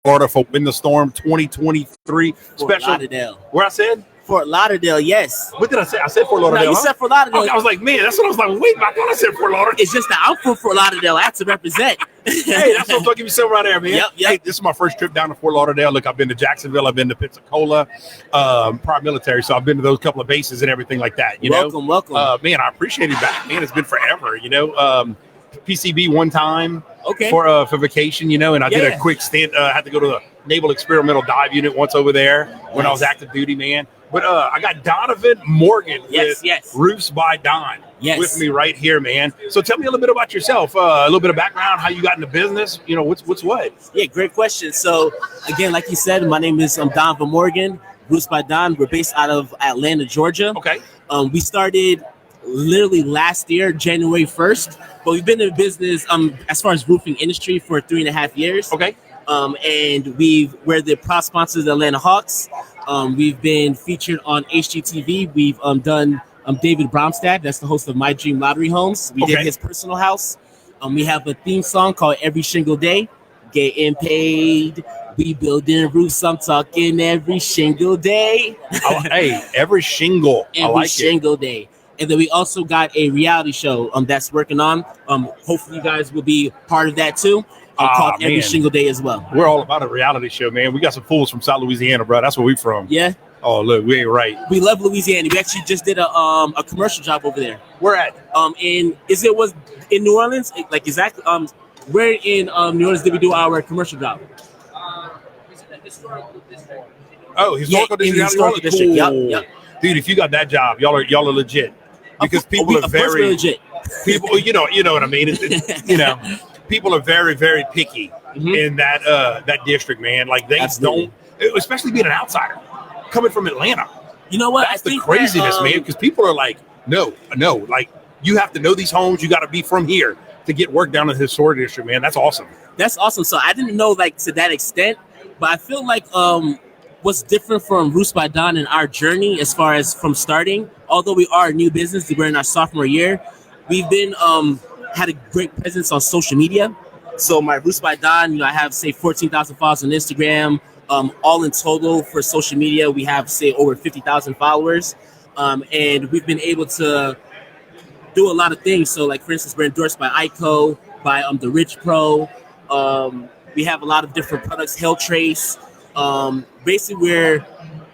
Florida for Win the Storm 2023 Fort special. Lauderdale. Where I said? Fort Lauderdale, yes. What did I say? I said Fort No, Lauderdale. you said Fort Lauderdale. Okay, I was like, man, that's what I was like. Wait, I thought I said Fort Lauderdale. It's just that I'm from Fort Lauderdale. I have to represent. Hey, that's what fucking yourself right there, man. Yep. Hey, this is my first trip down to Fort Lauderdale. Look, I've been to Jacksonville. I've been to Pensacola, prior military. So I've been to those couple of bases and everything like that. Welcome. Man, I appreciate it back. Man, it's been forever, PCB one time Okay. for vacation, and I did a quick stint. I had to go to the Naval Experimental Dive Unit once over there when I was active duty, man. But I got Donavan Morgan with Roofs by Don with me right here, man. So tell me a little bit about yourself, a little bit of background, how you got into business, what's what? Yeah, great question. So again, like you said, my name is Donavan Morgan, Roofs by Don. We're based out of Atlanta, Georgia. Okay. We started literally last year, January 1st, but we've been in business as far as roofing industry for 3.5 years. Okay. And we're the proud sponsors of the Atlanta Hawks. We've been featured on HGTV. We've done David Bromstad, that's the host of My Dream Lottery Homes. We did his personal house. We have a theme song called Every Shingle Day. Getting paid. We building roofs. I'm talking every shingle day. Hey, every shingle. Every shingle day. And then we also got a reality show that's working on. Hopefully you guys will be part of that too. Called Every Single Day as well. We're all about a reality show, man. We got some fools from South Louisiana, bro. That's where we from. Yeah. Oh, look, we ain't right. We love Louisiana. We actually just did a commercial job over there. Where at? In New Orleans? Like exactly. Where in New Orleans did we do our commercial job? Historical district. Oh, historical district. In historical district. Yep. Dude, if you got that job, y'all are legit. Because people are very legit. People, you know what I mean. People are very, very picky in that district, man. Like they don't, especially being an outsider coming from Atlanta. You know what? That's the craziness, man. Because people are like, no, like you have to know these homes. You got to be from here to get work down in the historic district, man. That's awesome. That's awesome. So I didn't know like to that extent, but I feel like what's different from Roofs by Don and our journey as far as from starting, although we are a new business, we're in our sophomore year, we've been had a great presence on social media. So my Roofs by Don, I have say 14,000 followers on Instagram. All in total for social media, we have say over 50,000 followers, and we've been able to do a lot of things. So like for instance, we're endorsed by ICO, by the Rich Pro. We have a lot of different products, Hell Trace. Basically,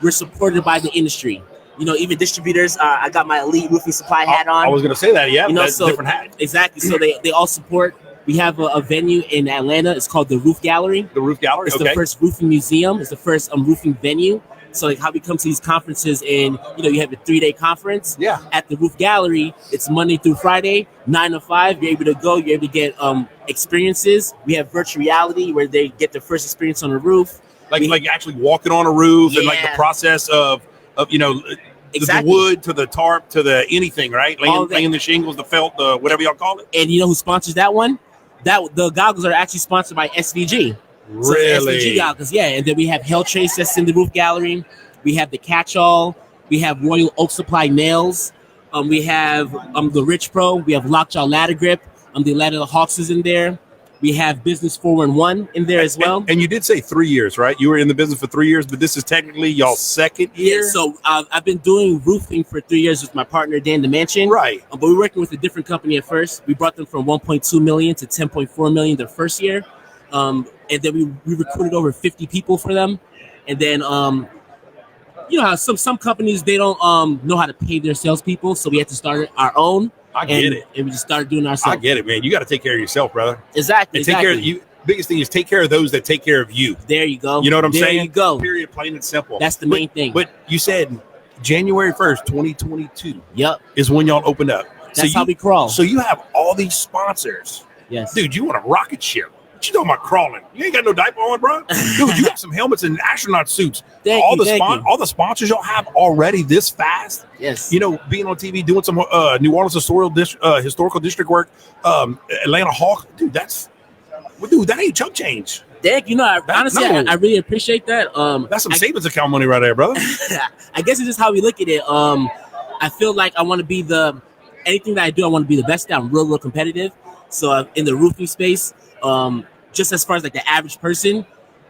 we're supported by the industry. Even distributors. I got my Elite Roofing Supply hat on. I was going to say that. Yeah, that's so, a different hat. Exactly. So they all support. We have a venue in Atlanta. It's called the Roof Gallery. The Roof Gallery. It's the first roofing museum. It's the first roofing venue. So like how we come to these conferences and you have a 3-day conference. Yeah. At the Roof Gallery, it's Monday through Friday, 9 to 5. You're able to go. You're able to get experiences. We have virtual reality where they get their first experience on the roof. Like actually walking on a roof and like the process of exactly. the wood to the tarp to the anything, right? Laying the shingles, the felt, the whatever y'all call it. And you know who sponsors that one? The goggles are actually sponsored by SVG. Really? So SVG goggles, yeah. And then we have Hell Trace that's in the Roof Gallery. We have the Catch-All. We have Royal Oak Supply nails. We have the Rich Pro. We have Lockjaw Ladder Grip. The Atlanta Hawks is in there. We have Business 411 in there as well. And you did say 3 years, right? You were in the business for 3 years, but this is technically y'all's second year? Yeah, so I've been doing roofing for 3 years with my partner, Dan the Mansion. Right. But we're working with a different company at first. We brought them from 1.2 million to 10.4 million their first year. And then we recruited over 50 people for them. And then, how some companies, they don't know how to pay their salespeople. So we had to start our own. I get it. And we just started doing ourselves. I get it, man. You got to take care of yourself, brother. Exactly. And take care of you. Biggest thing is take care of those that take care of you. There you go. You know what I'm saying? There you go. Period, plain and simple. That's the main thing. But you said January 1st, 2022 is when y'all opened up. That's how we crawl. So you have all these sponsors. Yes. Dude, you want a rocket ship. What you talking about crawling? You ain't got no diaper on, bro. Dude, you got some helmets and astronaut suits. All the sponsors y'all have already this fast. Yes. Being on TV, doing some New Orleans historical district work, Atlanta Hawk. Dude, that ain't chump change. Thank you. Honestly, I really appreciate that. That's some savings account money right there, brother. I guess it's just how we look at it. I feel like I want to be anything that I do, I want to be the best at. I'm real competitive. So in the roofing space, just as far as like the average person,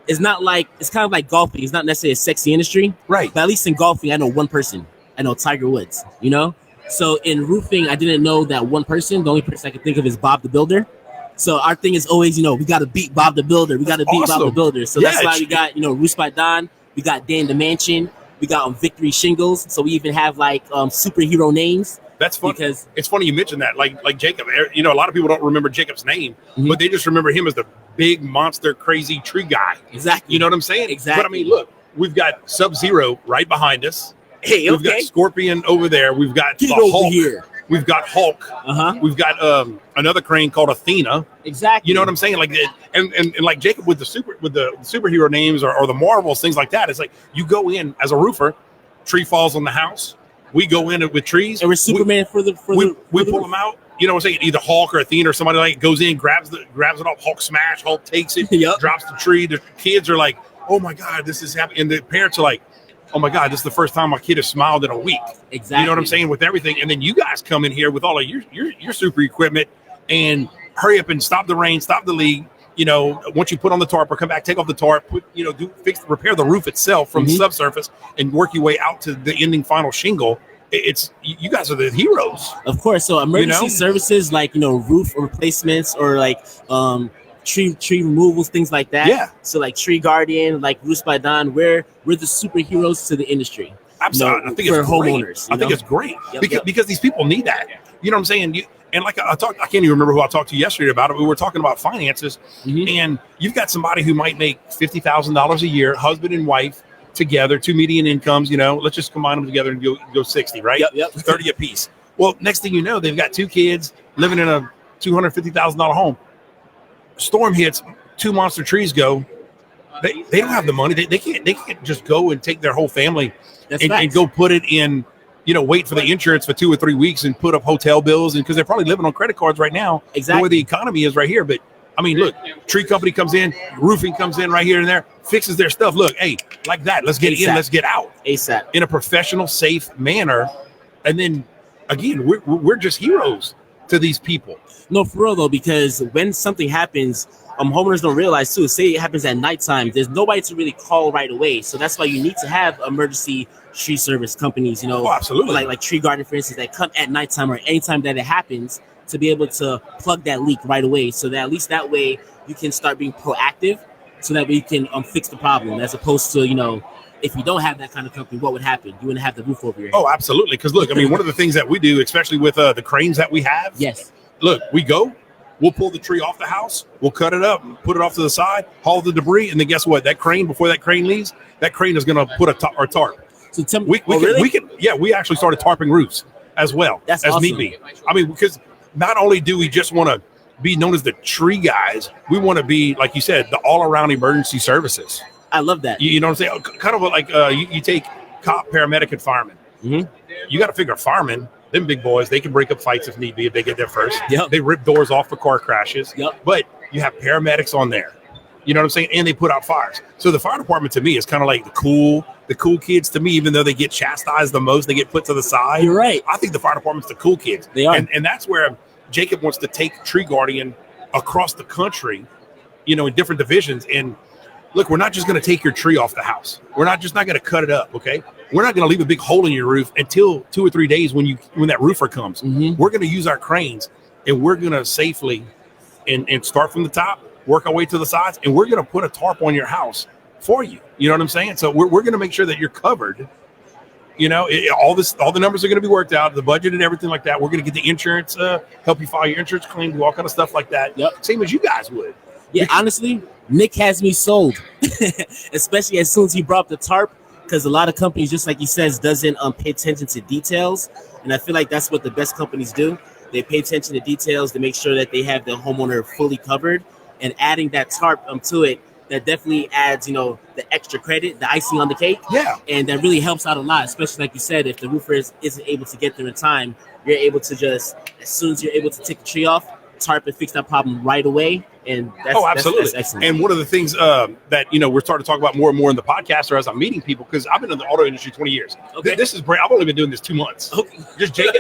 it's not like, it's kind of like golfing. It's not necessarily a sexy industry. Right. But at least in golfing, I know one person. I know Tiger Woods, you know? So in roofing, I didn't know that one person. The only person I could think of is Bob the Builder. So our thing is always, we got to beat Bob the Builder. We got to beat Bob the Builder. So that's why we got, Roofs by Don. We got Dan the Mansion. We got Victory Shingles. So we even have like superhero names. That's funny. Because it's funny you mentioned that. Like Jacob, a lot of people don't remember Jacob's name, but they just remember him as the big monster, crazy tree guy. Exactly. You know what I'm saying? Exactly. But I mean, look, we've got Sub-Zero right behind us. Hey, We've got Scorpion over there. We've got the Hulk here. We've got Hulk. We've got another crane called Athena. Exactly. You know what I'm saying? Like, and like Jacob with the superhero names or the Marvels, things like that. It's like you go in as a roofer, tree falls on the house. We go in with trees. And we're Superman we pull them out. You know what I'm saying? Either Hulk or Athena or somebody like goes in, grabs it off. Hulk smash. Hulk takes it. Drops the tree. The kids are like, "Oh my God, this is happening!" And the parents are like, "Oh my God, this is the first time my kid has smiled in a week." Exactly. You know what I'm saying? With everything, and then you guys come in here with all of your super equipment and hurry up and stop the rain, stop the leak. Once you put on the tarp or come back, take off the tarp, repair the roof itself from the subsurface and work your way out to the ending final shingle. It's you guys are the heroes. Of course. So emergency services like, roof replacements or like tree removals, things like that. Yeah. So like Tree Guardian, like Roofs by Don, we're the superheroes to the industry. Absolutely. I think it's homeowners. I think it's great because these people need that. You know what I'm saying? And like I can't even remember who I talked to yesterday about it. We were talking about finances, and you've got somebody who might make $50,000 a year, husband and wife together, 2 median incomes. Let's just combine them together and go 60, right? Yep. 30 a piece. Well, next thing you know, they've got 2 kids living in a $250,000 home. Storm hits, 2 monster trees go. They don't have the money. They can't just go and take their whole family and go put it in. Wait for the insurance for 2 or 3 weeks and put up hotel bills, and because they're probably living on credit cards right now. Exactly. The way the economy is right here. But I mean, look, tree company comes in, roofing comes in right here and there, fixes their stuff. Look, hey, like that. Let's get in. Let's get out ASAP in a professional, safe manner. And then again, we're just heroes to these people. No, for real though, because when something happens, homeowners don't realize too. Say it happens at nighttime, there's nobody to really call right away. So that's why you need to have emergency tree service companies. Oh, absolutely. Like Tree Garden, for instance, that come at nighttime or anytime that it happens to be able to plug that leak right away. So that at least that way you can start being proactive, so that way you can fix the problem, as opposed to if you don't have that kind of company, what would happen? You wouldn't have the roof over your head. Oh, absolutely. Because look, I mean, one of the things that we do, especially with the cranes that we have. Yes. Look, we'll pull the tree off the house, we'll cut it up, put it off to the side, haul the debris, and then guess what? That crane, before that crane leaves, that crane is going to put a tarp. So tell me, we actually started tarping roofs as well. That's as awesome. need be. I mean, because not only do we just want to be known as the tree guys, we want to be, like you said, the all-around emergency services. I love that. You know what I'm saying? Kind of like you take cop, paramedic, and fireman. You got to figure firemen, them big boys, they can break up fights if need be, if they get there first. Yep. They rip doors off for car crashes. Yep. But you have paramedics on there. You know what I'm saying? And they put out fires. So the fire department to me is kind of like the cool kids to me, even though they get chastised the most, they get put to the side. You're right. I think the fire department's the cool kids. They are. And that's where Jacob wants to take Tree Guardian across the country, in different divisions. And look, we're not just going to take your tree off the house. We're not going to cut it up, okay? We're not going to leave a big hole in your roof until 2 or 3 days when that roofer comes. We're going to use our cranes, and we're going to safely and start from the top, work our way to the sides, and we're going to put a tarp on your house for you. You know what I'm saying? So we're going to make sure that you're covered. All the numbers are going to be worked out, the budget and everything like that. We're going to get the insurance, help you file your insurance claim, do all kind of stuff like that. Yep. Same as you guys would. Yeah, honestly, Nick has me sold, especially as soon as he brought up the tarp, because a lot of companies, just like he says, doesn't pay attention to details. And I feel like that's what the best companies do. They pay attention to details to make sure that they have the homeowner fully covered, and adding that tarp to it, that definitely adds, the extra credit, the icing on the cake. Yeah. And that really helps out a lot, especially like you said, if the roofer isn't able to get there in time, you're able to just, as soon as you're able to take the tree off, tarp and fix that problem right away. And that's, absolutely. That's excellent. And one of the things that, we're starting to talk about more and more in the podcast or as I'm meeting people, because I've been in the auto industry 20 years. Okay. This is brand. I've only been doing this 2 months. Okay. Just Jacob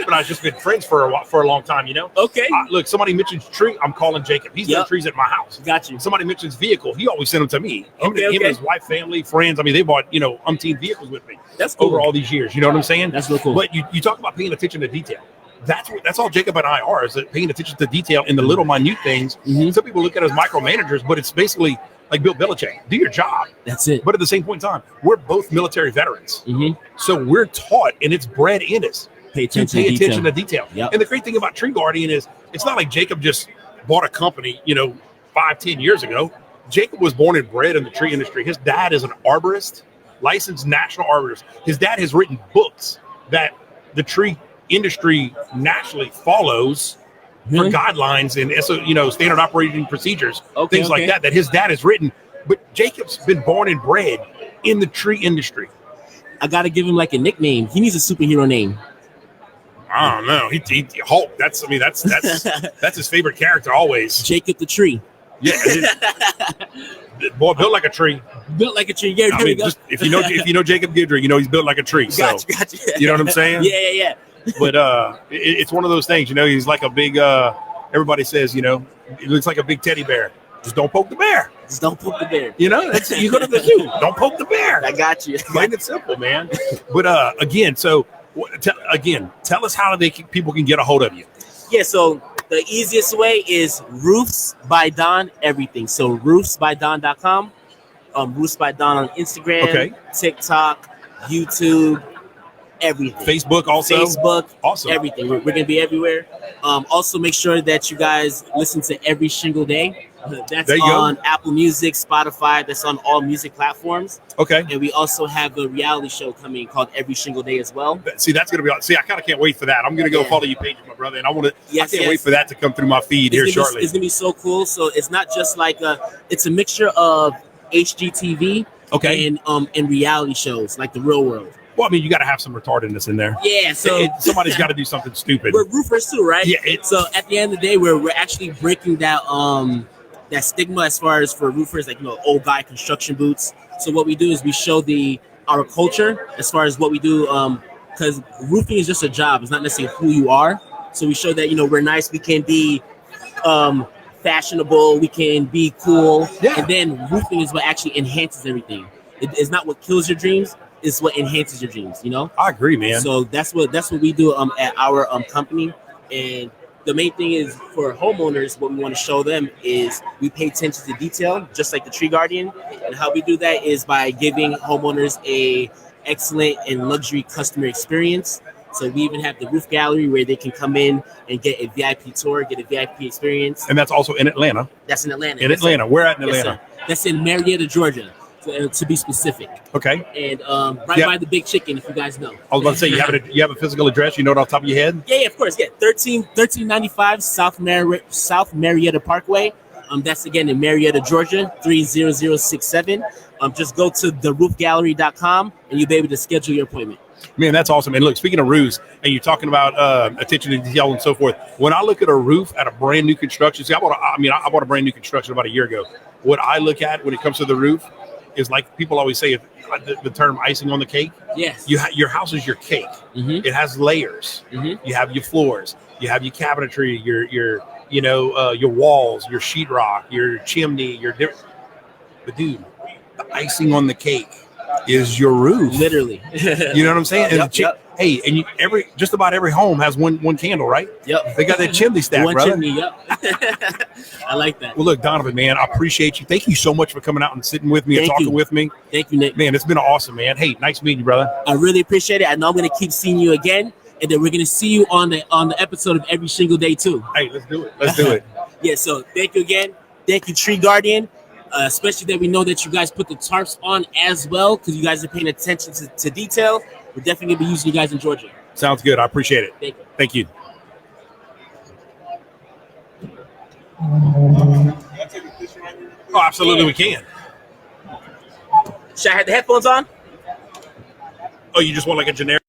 and I have just been friends for a long time, Okay. Look, somebody mentions tree, I'm calling Jacob. He's done trees at my house. Got you. Somebody mentions vehicle, he always sent them to me. Him and his wife, family, friends. I mean, they bought, umpteen vehicles with me. That's cool. Over all these years. You know what I'm saying? That's real cool. But you talk about paying attention to detail. That's all Jacob and I are, is paying attention to detail in the little minute things. Mm-hmm. Some people look at us as micromanagers, but it's basically like Bill Belichick. Do your job. That's it. But at the same point in time, we're both military veterans. Mm-hmm. So we're taught, and it's bred in us, pay attention to detail. Yep. And the great thing about Tree Guardian is it's not like Jacob just bought a company, 5-10 years ago. Jacob was born and bred in the tree industry. His dad is an arborist, licensed national arborist. His dad has written books that the tree industry nationally follows for guidelines and standard operating procedures, things like that his dad has written. But Jacob's been born and bred in the tree industry. I gotta give him like a nickname. He needs a superhero name. I don't know. He Hulk. That's that's his favorite character always. Jacob the Tree. Yeah. Boy, built like a tree. Built like a tree. Yeah, there we go. If you know Jacob Guidry, he's built like a tree. Gotcha. You know what I'm saying? Yeah. But it's one of those things, he's like a big, everybody says, it looks like a big teddy bear. Just don't poke the bear. Just don't poke the bear. You go to the zoo. Don't poke the bear. I got you. Plain and simple, man. But again, tell us how people can get a hold of you. Yeah, so the easiest way is Roofs by Don everything. So roofsbydon.com, Roofs by Don on Instagram, TikTok, YouTube, everything. Facebook also. Awesome. Everything. We're going to be everywhere. Also, make sure that you guys listen to Every Single Day. That's on Apple Music, Spotify. That's on all music platforms. Okay. And we also have a reality show coming called Every Single Day as well. See, that's going to be. See, I kind of can't wait for that. I'm going to go follow you pages, my brother, and I can't wait for that to come through my feed here shortly. It's going to be so cool. So it's not just like it's a mixture of HGTV and reality shows like the real world. Well, I mean, you got to have some retardedness in there. Yeah, so somebody's got to do something stupid. We're roofers too, right? Yeah. So at the end of the day, we're actually breaking that stigma as far as for roofers, like old guy construction boots. So what we do is we show our culture as far as what we do, because roofing is just a job. It's not necessarily who you are. So we show that we're nice. We can be fashionable. We can be cool. Yeah. And then roofing is what actually enhances everything. It's not what kills your dreams. Is what enhances your dreams, I agree, man. So that's what we do at our company. And the main thing is for homeowners, what we want to show them is we pay attention to detail, just like the Tree Guardian. And how we do that is by giving homeowners a excellent and luxury customer experience. So we even have the roof gallery where they can come in and get a VIP tour, get a VIP experience. And that's also in Atlanta. That's in Atlanta. Atlanta. Where at in Atlanta? Yes, that's in Marietta, Georgia. To be specific. Okay. And by the Big Chicken, if you guys know. I was about to say, you have a physical address? You know it off the top of your head? Yeah, of course. Yeah, 1395 South Marietta Parkway. That's again in Marietta, Georgia, 30067. Just go to theroofgallery.com and you'll be able to schedule your appointment. Man, that's awesome. And look, speaking of roofs, and you're talking about attention to detail and so forth. When I look at a roof at a brand new construction, I bought a brand new construction about a year ago. What I look at when it comes to the roof is like people always say the term icing on the cake. Yes. Your house is your cake. Mm-hmm. It has layers. Mm-hmm. You have your floors. You have your cabinetry. Your walls. Your sheetrock. Your chimney. But dude, the icing on the cake is your roof. Literally. You know what I'm saying? Yep. Hey, and just about every home has one candle, right? Yep. They got that chimney stack, one brother. Chimney, yep. I like that. Well, look, Donavan, man, I appreciate you. Thank you so much for coming out and sitting with me and talking with me. Thank you, Nick. Man, it's been awesome, man. Hey, nice meeting you, brother. I really appreciate it. I know I'm going to keep seeing you again, and then we're going to see you on the episode of Every Single Day too. Hey, let's do it. Yeah, so thank you again. Thank you, Tree Guardian. Especially that we know that you guys put the tarps on as well because you guys are paying attention to detail. We're definitely going to be using you guys in Georgia. Sounds good. I appreciate it. Thank you. Oh, absolutely, we can. Should I have the headphones on? Oh, you just want like a generic?